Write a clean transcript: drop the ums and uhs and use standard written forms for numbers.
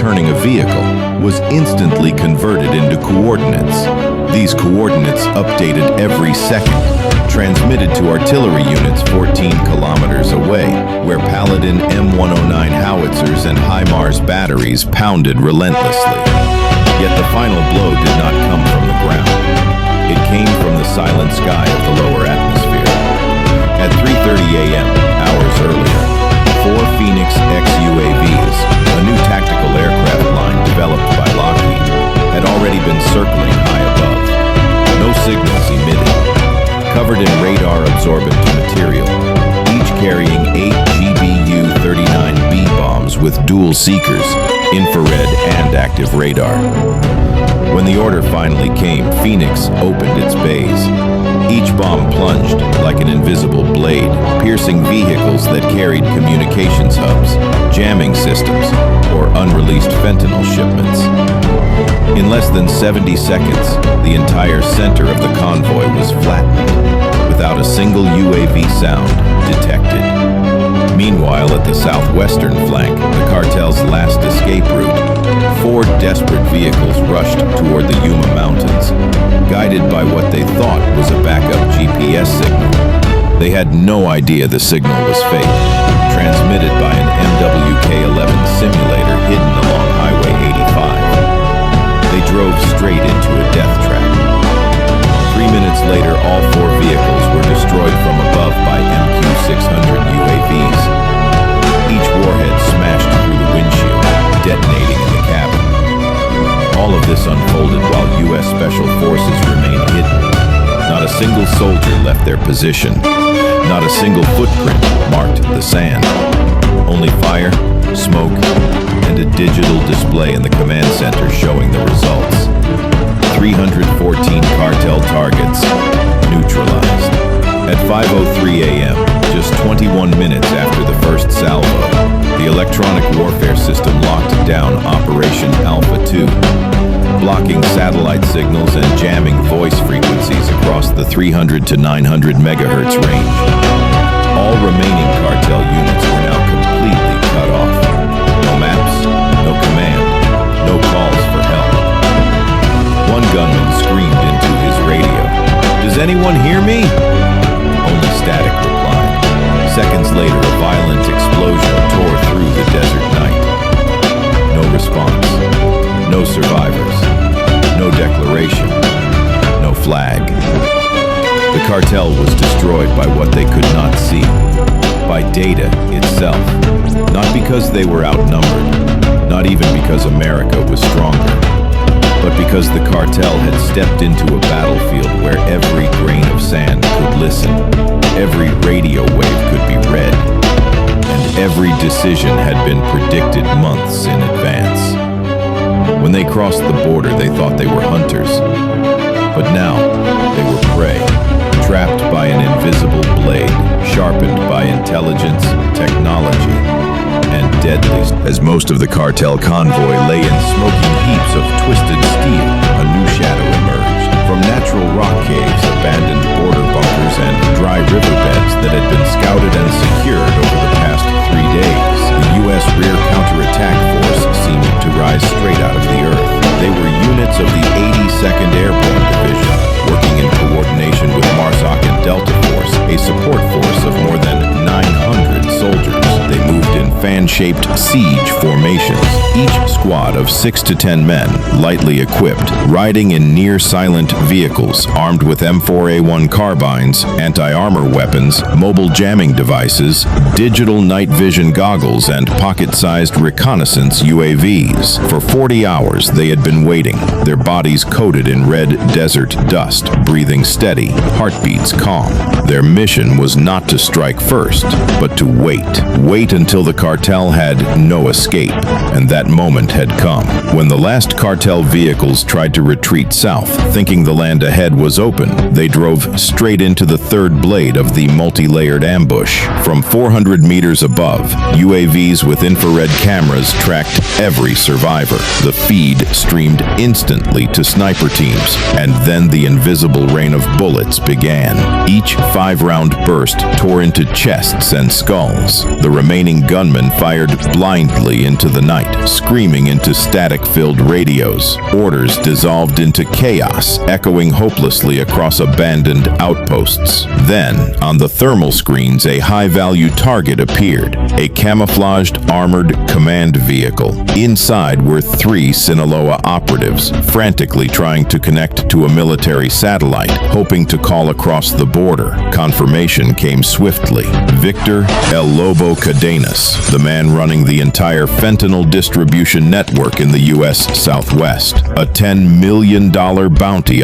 returning a vehicle was instantly converted into coordinates. These coordinates updated every second, transmitted to artillery units 14 kilometers away, where Paladin M109 howitzers and HIMARS batteries pounded relentlessly. Yet the final blow did not come from the ground. It came from the silent sky of the lower atmosphere. At 3:30 a.m., hours earlier, 4 Phoenix X-UAVs, a new tactical aircraft line developed by Lockheed, had already been circling high above. No signals emitted, covered in radar-absorbent material, each carrying 8 GBU-39B bombs with dual seekers, infrared and active radar. When the order finally came, Phoenix opened its bays. Each bomb plunged like an invisible blade, piercing vehicles that carried communications hubs, jamming systems, or unreleased fentanyl shipments. In less than 70 seconds, the entire center of the convoy was flattened, without a single UAV sound detected. Meanwhile, at the southwestern flank, the cartel's last escape route, 4 desperate vehicles rushed toward the Yuma Mountains, guided by what they thought was a backup GPS signal. They had no idea the signal was fake, transmitted by an MWK-11 simulator hidden along Highway 85. They drove straight into a death trap. 3 minutes later, all 4 vehicles were destroyed from above by MQ-600 UAVs. Each warhead smashed through the windshield, detonating in the cabin. All of this unfolded while U.S. Special Forces remained hidden. Not a single soldier left their position. Not a single footprint marked the sand. Only fire, smoke, and a digital display in the command center showing the results. 314 cartel targets neutralized. At 5:03 a.m., just 21 minutes after the first salvo, the electronic warfare system locked down Operation Alpha 2, blocking satellite signals and jamming voice frequencies across the 300 to 900 megahertz range. All remaining cartel units were now completely cut off. No maps, no command, no calls for help. One gunman screamed into his radio, "Does anyone hear me?" Only static replied. Seconds later, a violent explosion tore through the desert night. No response, no survivors, no declaration, no flag. The cartel was destroyed by what they could not see, by data itself. Not because they were outnumbered, not even because America was stronger, but because the cartel had stepped into a battlefield where every grain of sand could listen, every radio wave could be read, and every decision had been predicted months in advance. When they crossed the border, they thought they were hunters, but now they were prey, trapped by an invisible blade, sharpened by intelligence, technology, and deadly. As most of the cartel convoy lay in smoking heaps of twisted steel, a new shadow emerged. From natural rock caves, abandoned border bunkers, and dry riverbeds that had been scouted and secured over the past 3 days, the U.S. Rear Counterattack Force seemed to rise straight out of the earth. They were units of the 82nd Airborne Division, working in coordination with MARSOC and Delta Force, a support force of more than 900 soldiers. They moved in fan-shaped siege formations, each squad of 6 to 10 men, lightly equipped, riding in near-silent vehicles, armed with M4A1 carbines, anti-armor weapons, mobile jamming devices, digital night vision goggles, and pocket-sized reconnaissance UAVs. For 40 hours, they had been waiting, their bodies coated in red desert dust, breathing steady, heartbeats calm. Their mission was not to strike first, but to wait until the cartel had no escape. And that moment had come. When the last cartel vehicles tried to retreat south, thinking the land ahead was open, they drove straight into the third blade of the multi-layered ambush. From 400 meters above, UAVs with infrared cameras tracked every survivor. The feed streamed instantly to sniper teams, and then the invisible rain of bullets began. Each 5-round burst tore into chests and skulls. The remaining gunmen fired fired blindly into the night, screaming into static-filled radios. Orders dissolved into chaos, echoing hopelessly across abandoned outposts. Then, on the thermal screens, a high-value target appeared, a camouflaged armored command vehicle. Inside were 3 Sinaloa operatives, frantically trying to connect to a military satellite, hoping to call across the border. Confirmation came swiftly. Victor El Lobo Cadenas, the man running the entire fentanyl distribution network in the U.S. Southwest. A $10 million bounty on